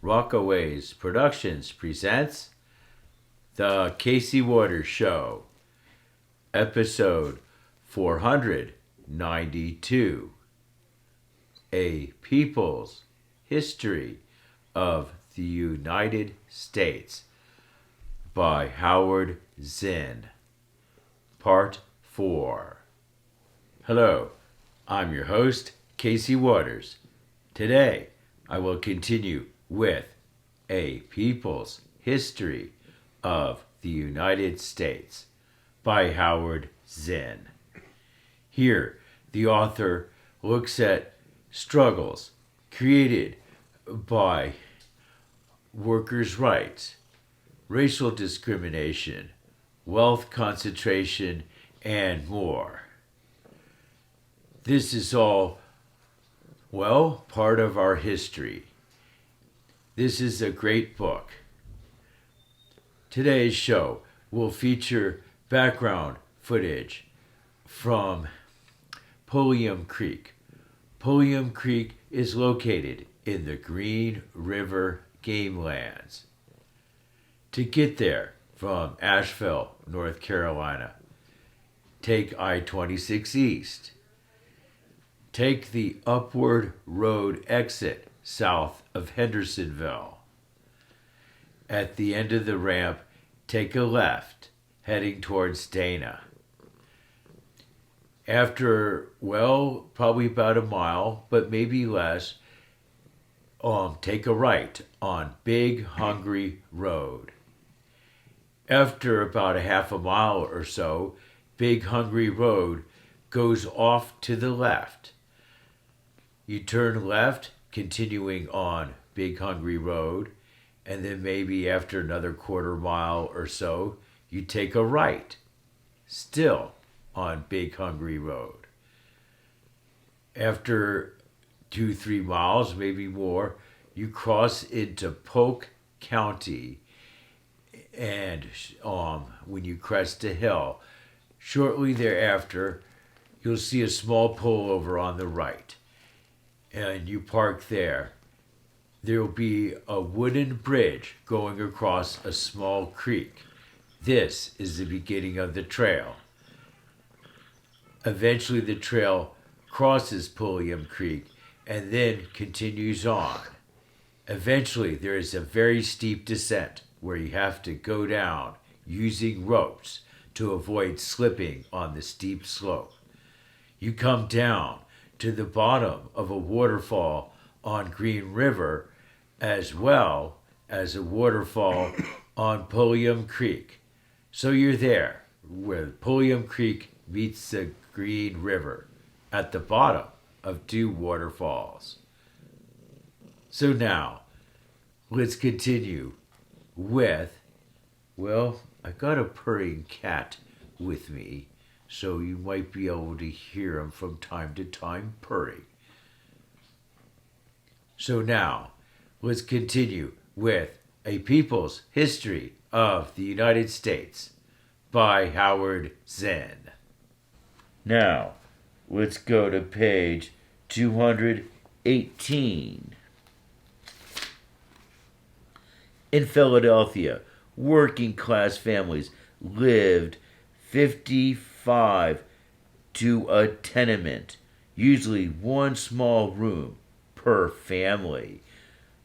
Rockaways Productions presents The Casey Waters Show, episode 492, A People's History of the United States by Howard Zinn, Part 4. Hello, I'm your host, Casey Waters. Today, I will continue with A People's History of the United States by Howard Zinn. Here, the author looks at struggles created by workers' rights, racial discrimination, wealth concentration, and more. This is all, part of our history. This is a great book. Today's show will feature background footage from Pulliam Creek. Pulliam Creek is located in the Green River Game Lands. To get there from Asheville, North Carolina, take I-26 East. Take the Upward Road exit south of Hendersonville. At the end of the ramp, take a left, heading towards Dana. After, probably about a mile, but maybe less, take a right on Big Hungry Road. After about a half a mile or so, Big Hungry Road goes off to the left. You turn left, continuing on Big Hungry Road, and then maybe after another quarter mile or so, you take a right, still on Big Hungry Road. After 2-3 miles, maybe more, you cross into Polk County, and when you crest a hill, shortly thereafter, you'll see a small pullover on the right, and you park there. There will be a wooden bridge going across a small creek. This is the beginning of the trail. Eventually, the trail crosses Pulliam Creek and then continues on. Eventually, there is a very steep descent where you have to go down using ropes to avoid slipping on the steep slope. You come down to the bottom of a waterfall on Green River, as well as a waterfall on Pulliam Creek. So you're there where Pulliam Creek meets the Green River at the bottom of 2 waterfalls. So now, let's continue with, I got a purring cat with me, so you might be able to hear him from time to time purring. So now, let's continue with A People's History of the United States by Howard Zinn. Now, let's go to page 218. In Philadelphia, working-class families lived 55 to a tenement, usually one small room per family,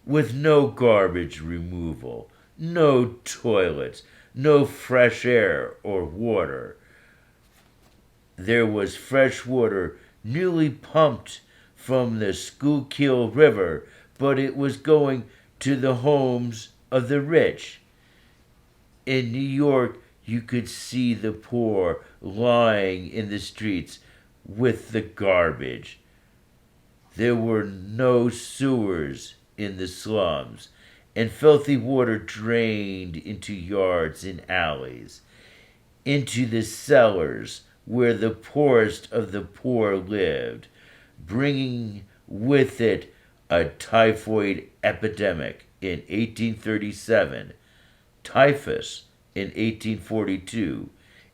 with no garbage removal, no toilets, no fresh air or water. There was fresh water newly pumped from the Schuylkill River, but it was going to the homes of the rich. In New York, you could see the poor lying in the streets with the garbage. There were no sewers in the slums, and filthy water drained into yards and alleys, into the cellars where the poorest of the poor lived, bringing with it a typhoid epidemic in 1837, typhus in 1842,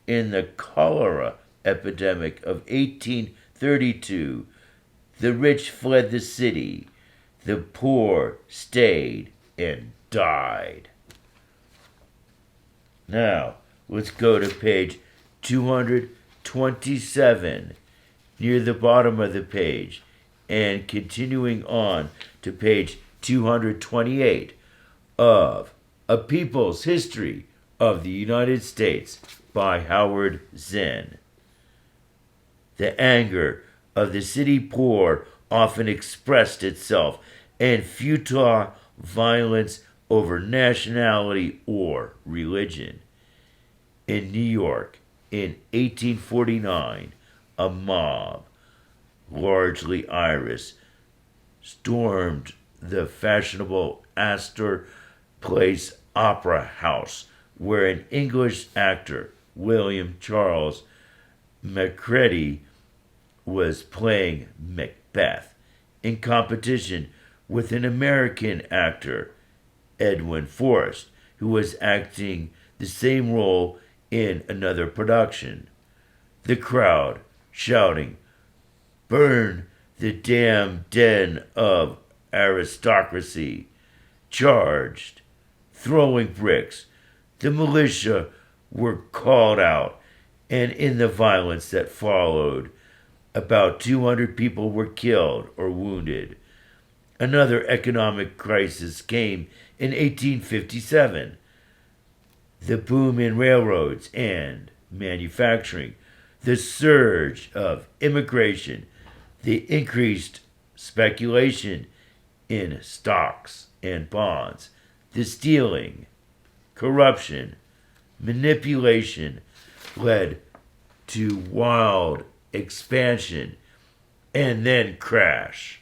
in the cholera epidemic of 1832, the rich fled the city, the poor stayed and died. Now, let's go to page 227, near the bottom of the page, and continuing on to page 228 of A People's History of the United States by Howard Zinn. The anger of the city poor often expressed itself in futile violence over nationality or religion. In New York, in 1849, a mob, largely Irish, stormed the fashionable Astor Place Opera House, where an English actor, William Charles Macready, was playing Macbeth in competition with an American actor, Edwin Forrest, who was acting the same role in another production. The crowd shouting, "Burn the damn den of aristocracy," charged, throwing bricks. The militia were called out, and in the violence that followed, about 200 people were killed or wounded. Another economic crisis came in 1857. The boom in railroads and manufacturing, the surge of immigration, the increased speculation in stocks and bonds, the stealing, corruption, manipulation led to wild expansion and then crash.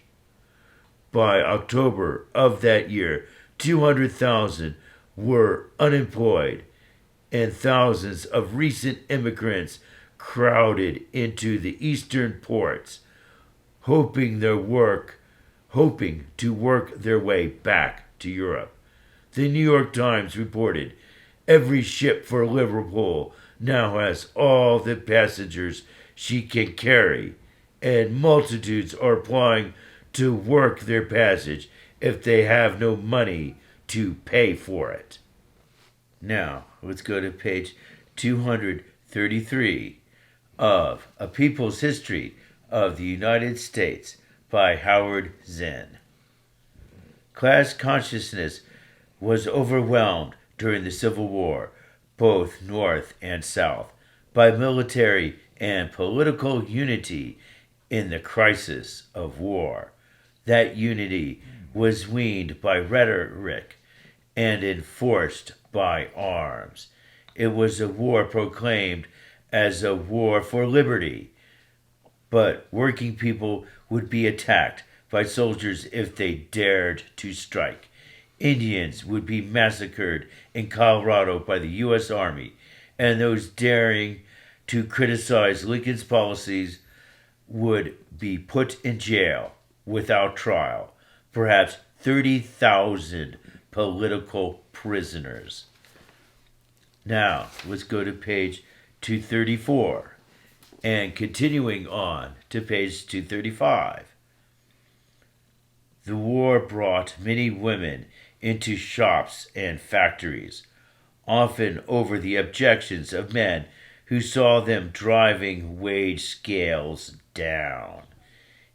By October of that year, 200,000 were unemployed, and thousands of recent immigrants crowded into the eastern ports, hoping to work their way back to Europe. The New York Times reported, "Every ship for Liverpool now has all the passengers she can carry, and multitudes are applying to work their passage if they have no money to pay for it." Now, let's go to page 233 of A People's History of the United States by Howard Zinn. Class consciousness was overwhelmed during the Civil War, both North and South, by military and political unity in the crisis of war. That unity was weaned by rhetoric and enforced by arms. It was a war proclaimed as a war for liberty, but working people would be attacked by soldiers if they dared to strike. Indians would be massacred in Colorado by the U.S. Army, and those daring to criticize Lincoln's policies would be put in jail without trial. Perhaps 30,000 political prisoners. Now, let's go to page 234 and continuing on to page 235. The war brought many women into shops and factories, often over the objections of men who saw them driving wage scales down.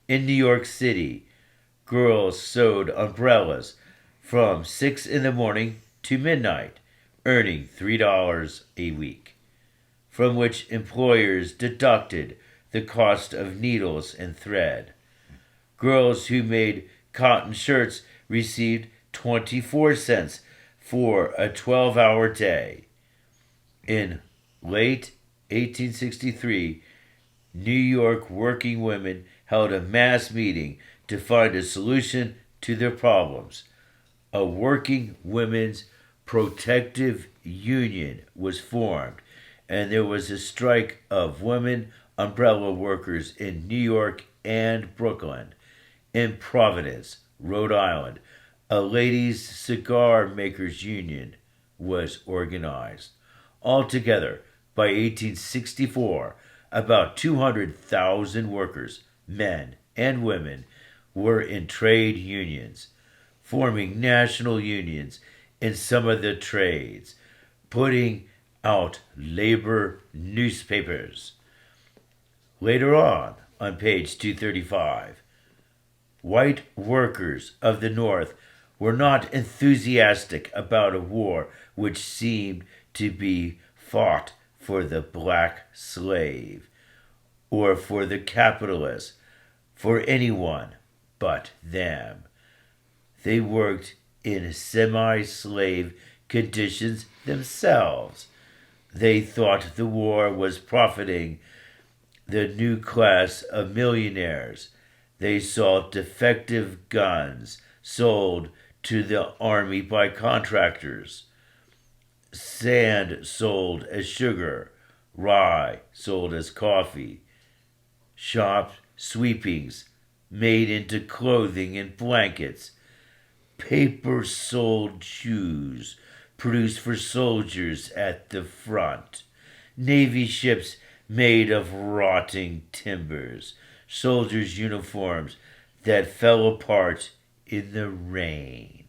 In New York City, girls sewed umbrellas from 6 in the morning to midnight, earning $3 a week, from which employers deducted the cost of needles and thread. Girls who made cotton shirts received 24 cents for a 12-hour day. In late 1863, New York working women held a mass meeting to find a solution to their problems. A working women's protective union was formed, and there was a strike of women umbrella workers in New York and Brooklyn. In Providence, Rhode Island, a ladies' cigar makers union was organized. Altogether, by 1864, about 200,000 workers, men and women, were in trade unions. forming national unions in some of the trades, putting out labor newspapers. Later on page 235, white workers of the North were not enthusiastic about a war which seemed to be fought for the black slave or for the capitalist, for anyone but them. They worked in semi-slave conditions themselves. They thought the war was profiting the new class of millionaires. They saw defective guns sold to the army by contractors, sand sold as sugar, rye sold as coffee, shop sweepings made into clothing and blankets, paper sold shoes produced for soldiers at the front, navy ships made of rotting timbers, soldiers' uniforms that fell apart in the rain.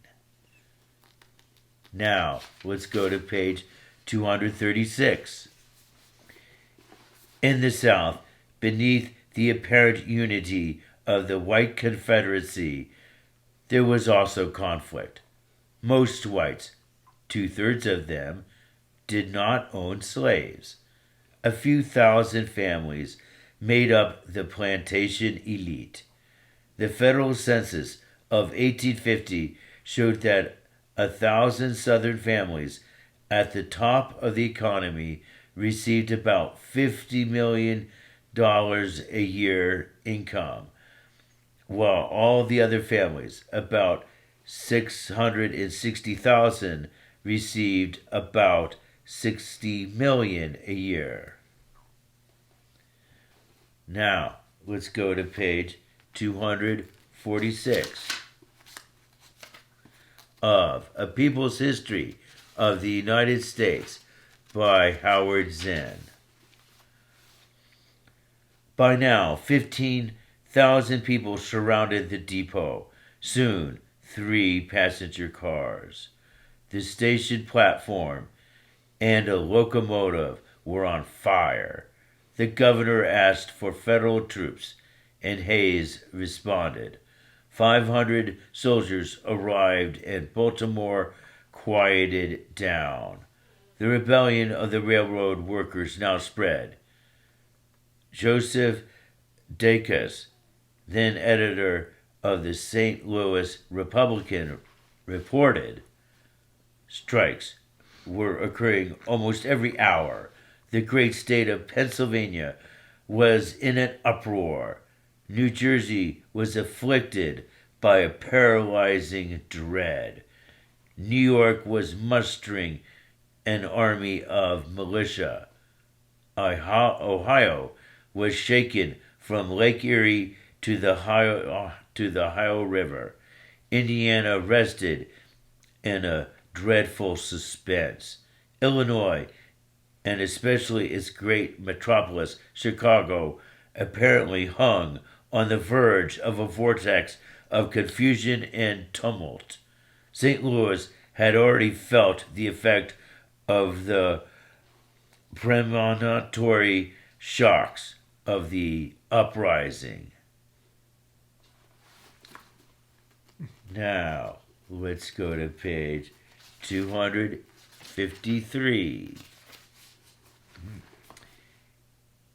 Now, let's go to page 236. In the South, beneath the apparent unity of the white Confederacy, there was also conflict. Most whites, 2/3 of them, did not own slaves. A few thousand families made up the plantation elite. The federal census of 1850 showed that 1,000 Southern families at the top of the economy received about $50 million a year income, while all the other families, about 660,000, received about $60 million a year. Now, let's go to page 246 of A People's History of the United States by Howard Zinn. By now, 15,000 people surrounded the depot, soon 3 passenger cars. The station platform and a locomotive were on fire. The governor asked for federal troops, and Hayes responded. 500 soldiers arrived, and Baltimore quieted down. The rebellion of the railroad workers now spread. Joseph Dacus, then editor of the St. Louis Republican, reported strikes were occurring almost every hour. The great state of Pennsylvania was in an uproar. New Jersey was afflicted by a paralyzing dread. New York was mustering an army of militia. Ohio was shaken from Lake Erie to the Ohio River. Indiana rested in a dreadful suspense. Illinois, and especially its great metropolis, Chicago, apparently hung on the verge of a vortex of confusion and tumult. St. Louis had already felt the effect of the premonitory shocks of the uprising. Now, let's go to page 253.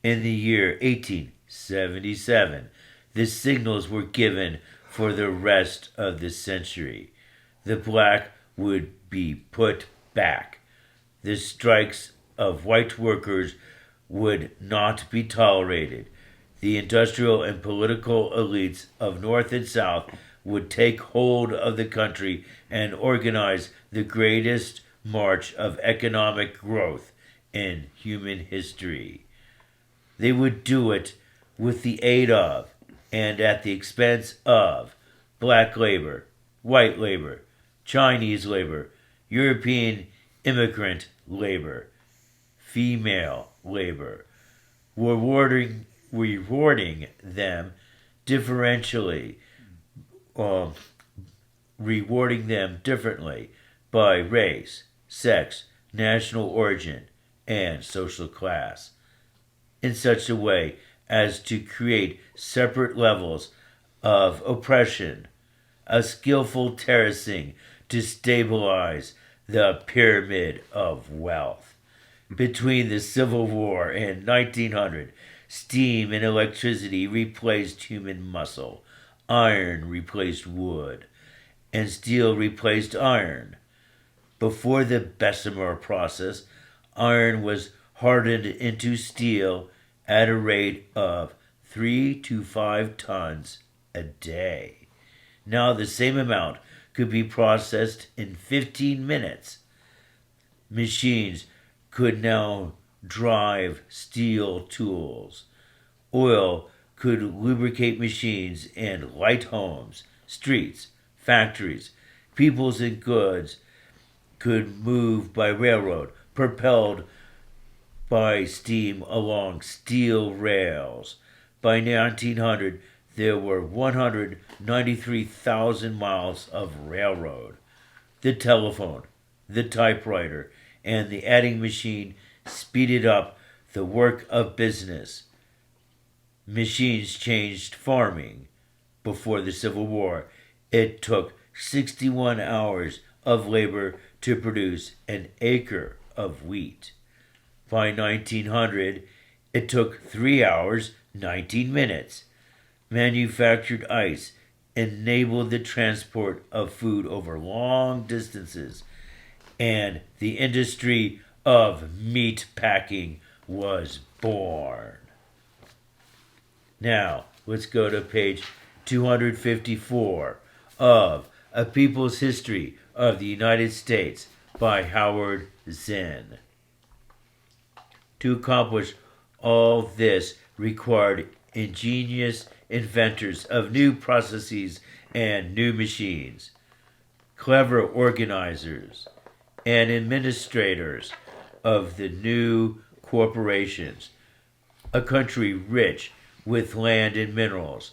In the year 1877, the signals were given for the rest of the century. The black would be put back. The strikes of white workers would not be tolerated. The industrial and political elites of North and South would take hold of the country and organize the greatest march of economic growth in human history. They would do it with the aid of and at the expense of black labor, white labor, Chinese labor, European immigrant labor, female labor, rewarding them differentially rewarding them differently by race, sex, national origin, and social class, in such a way as to create separate levels of oppression, a skillful terracing to stabilize the pyramid of wealth. Between the Civil War and 1900, steam and electricity replaced human muscle, iron replaced wood, and steel replaced iron. Before the Bessemer process, iron was hardened into steel at a rate of 3 to 5 tons a day. Now the same amount could be processed in 15 minutes. Machines could now drive steel tools. Oil could lubricate machines and light homes, streets, factories. Peoples and goods could move by railroad, propelled by steam along steel rails. By 1900, there were 193,000 miles of railroad. The telephone, the typewriter, and the adding machine speeded up the work of business. Machines changed farming. Before the Civil War, it took 61 hours of labor to produce an acre of wheat. By 1900, it took 3 hours, 19 minutes. Manufactured ice enabled the transport of food over long distances, and the industry of meat packing was born. Now, let's go to page 254 of A People's History of the United States by Howard Zinn. To accomplish all this required ingenious inventors of new processes and new machines, clever organizers, and administrators of the new corporations, a country rich with land and minerals,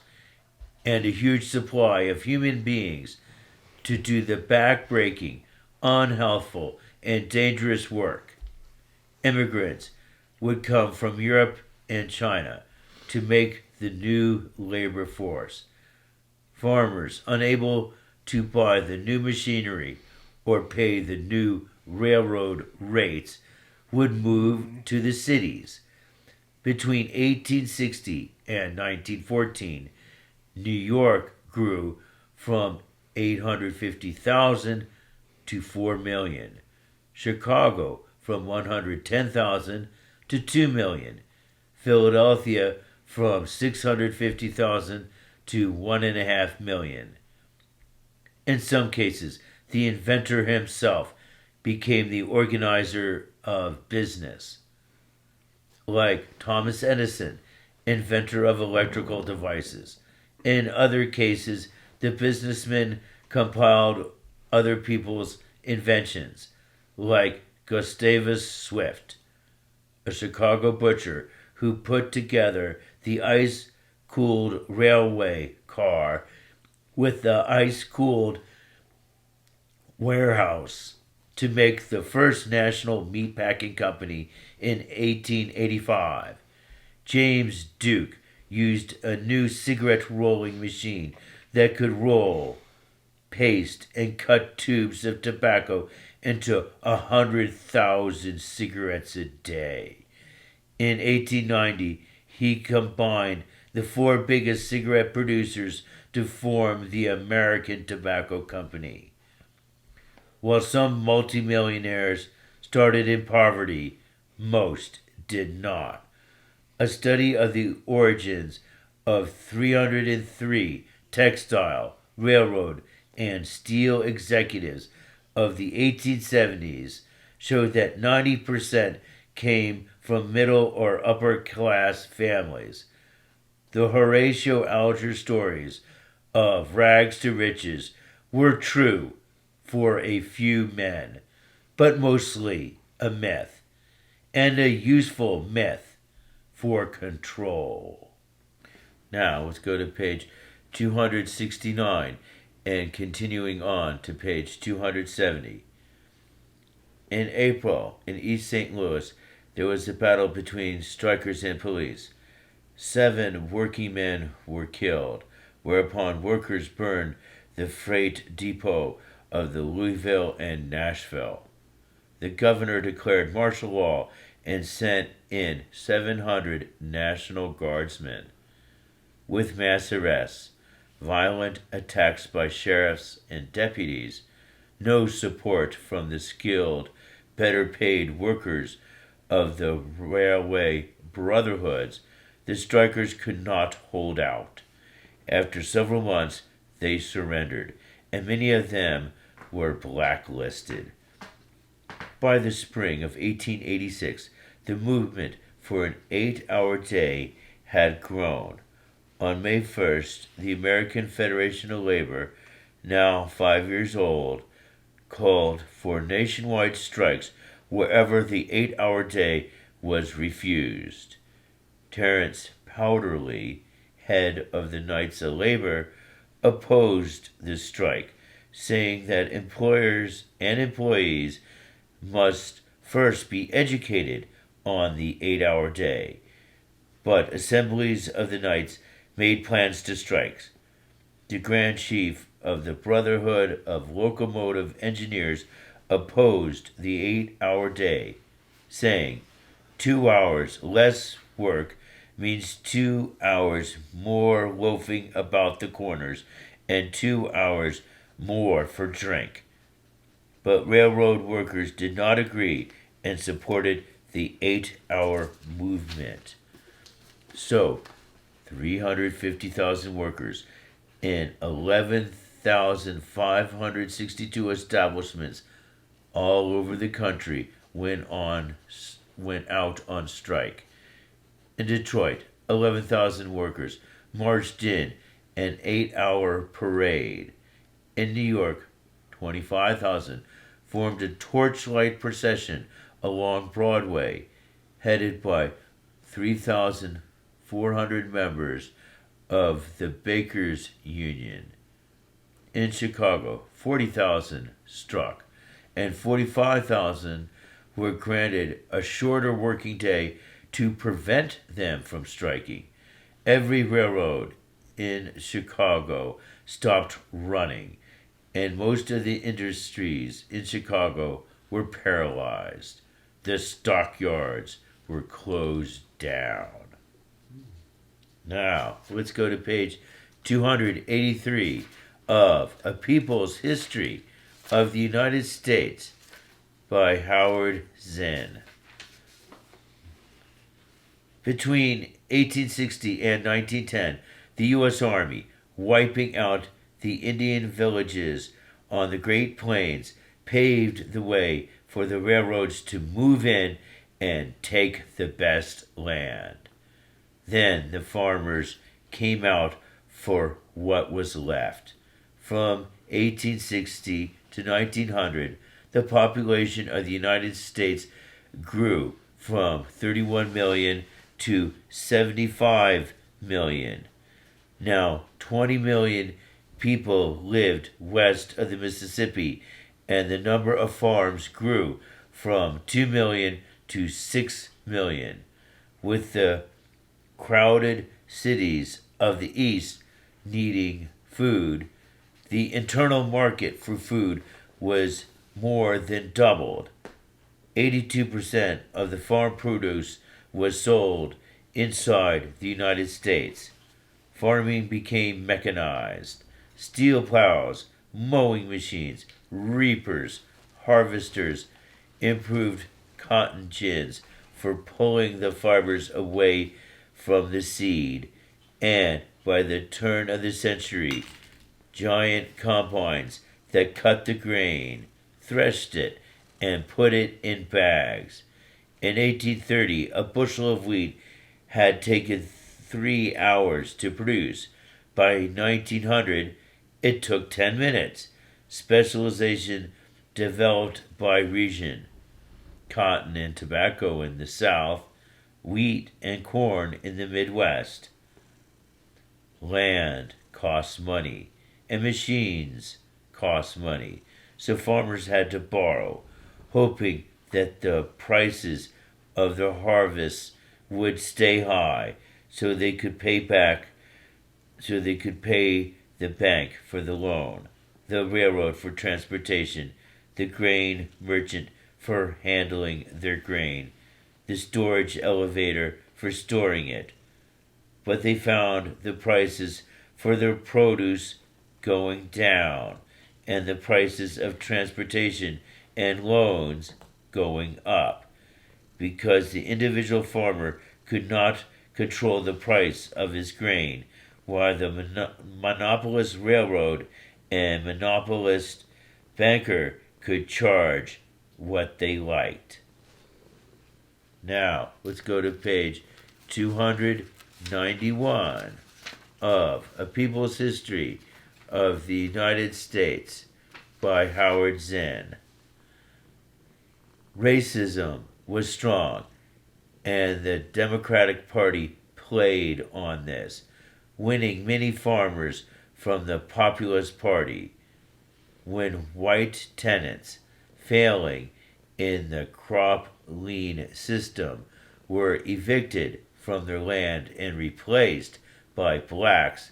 and a huge supply of human beings to do the back-breaking, unhealthful, and dangerous work. Immigrants would come from Europe and China to make the new labor force. Farmers, unable to buy the new machinery or pay the new railroad rates, would move to the cities. Between 1860 and 1914, New York grew from 850,000 to 4 million. Chicago from 110,000 to 2 million. Philadelphia from 650,000 to 1.5 million. In some cases, the inventor himself became the organizer of business, like Thomas Edison, inventor of electrical devices. In other cases, the businessman compiled other people's inventions, like Gustavus Swift, a Chicago butcher who put together the ice-cooled railway car with the ice-cooled warehouse to make the first national meatpacking company in 1885. James Duke used a new cigarette rolling machine that could roll, paste, and cut tubes of tobacco into 100,000 cigarettes a day. In 1890, he combined the 4 biggest cigarette producers to form the American Tobacco Company. While some multimillionaires started in poverty, most did not. A study of the origins of 303 textile, railroad, and steel executives of the 1870s showed that 90% came from middle or upper class families. The Horatio Alger stories of rags to riches were true for a few men, but mostly a myth, and a useful myth for control. Now let's go to page 269. And continuing on to page 270. In April, in East St. Louis, there was a battle between strikers and police. 7 working men were killed, whereupon workers burned the freight depot of the Louisville and Nashville. The governor declared martial law and sent in 700 National Guardsmen. With mass arrests, violent attacks by sheriffs and deputies, no support from the skilled, better paid workers of the railway brotherhoods, the strikers could not hold out. After several months, they surrendered, and many of them were blacklisted. By the spring of 1886, the movement for an 8-hour day had grown. On May 1st, the American Federation of Labor, now 5 years old, called for nationwide strikes wherever the 8-hour day was refused. Terence Powderly, head of the Knights of Labor, opposed the strike, saying that employers and employees must first be educated on the 8-hour day. But assemblies of the Knights made plans to strike. The Grand Chief of the Brotherhood of Locomotive Engineers opposed the 8-hour day, saying 2 hours less work means 2 hours more loafing about the corners and 2 hours more for drink. But railroad workers did not agree and supported the 8-hour movement. So, 350,000 workers in 11,562 establishments all over the country went out on strike. In Detroit, 11,000 workers marched in an 8-hour parade. In New York, 25,000 formed a torchlight procession along Broadway, headed by 3,400 members of the Bakers Union. In Chicago, 40,000 struck, and 45,000 were granted a shorter working day to prevent them from striking. Every railroad in Chicago stopped running, and most of the industries in Chicago were paralyzed. The stockyards were closed down. Now, let's go to page 283 of A People's History of the United States by Howard Zinn. Between 1860 and 1910, the U.S. Army, wiping out the Indian villages on the Great Plains, paved the way for the railroads to move in and take the best land. Then the farmers came out for what was left. From 1860 to 1900, the population of the United States grew from 31 million to 75 million. Now, 20 million people lived west of the Mississippi, and the number of farms grew from 2 million to 6 million. With the crowded cities of the East needing food, the internal market for food was more than doubled. 82% of the farm produce was sold inside the United States. Farming became mechanized. Steel plows, mowing machines, reapers, harvesters, improved cotton gins for pulling the fibers away from the seed, and by the turn of the century, giant combines that cut the grain, threshed it, and put it in bags. In 1830, a bushel of wheat had taken 3 hours to produce. By 1900, it took 10 minutes. Specialization developed by region. Cotton and tobacco in the South, wheat and corn in the Midwest. Land costs money, and machines cost money. So farmers had to borrow, hoping that the prices of their harvests would stay high so they could pay the bank for the loan, the railroad for transportation, the grain merchant for handling their grain, the storage elevator for storing it. But they found the prices for their produce going down and the prices of transportation and loans going up because the individual farmer could not control the price of his grain, while the monopolist railroad and monopolist banker could charge what they liked. Now, let's go to page 291 of A People's History of the United States by Howard Zinn. Racism was strong, and the Democratic Party played on this, winning many farmers from the Populist Party. When white tenants, failing in the crop lien system, were evicted from their land and replaced by blacks,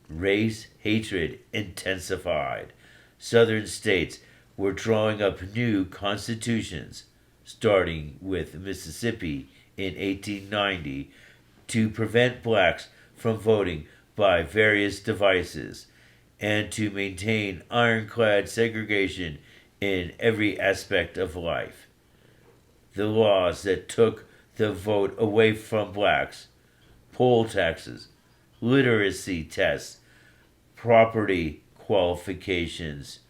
race hatred intensified. Southern states were drawing up new constitutions, starting with Mississippi in 1890, to prevent blacks from voting by various devices and to maintain ironclad segregation in every aspect of life. The laws that took the vote away from blacks, poll taxes, literacy tests, property qualifications,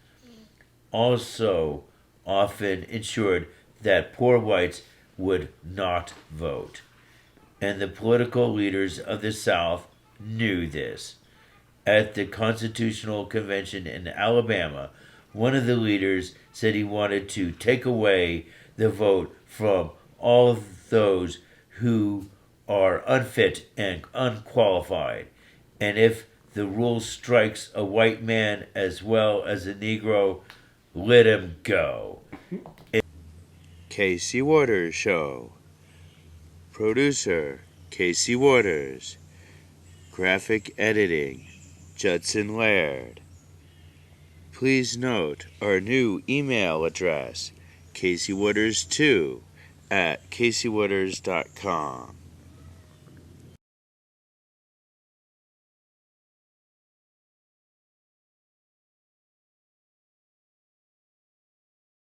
also often ensured that poor whites would not vote. And the political leaders of the South knew this. At the Constitutional Convention in Alabama, one of the leaders said he wanted to take away the vote from all of those who are unfit and unqualified. And if the rule strikes a white man as well as a Negro, let him go. Casey Waters Show. Producer, Casey Waters. Graphic editing, Judson Laird. Please note our new email address, caseywaters2@caseywaters.com.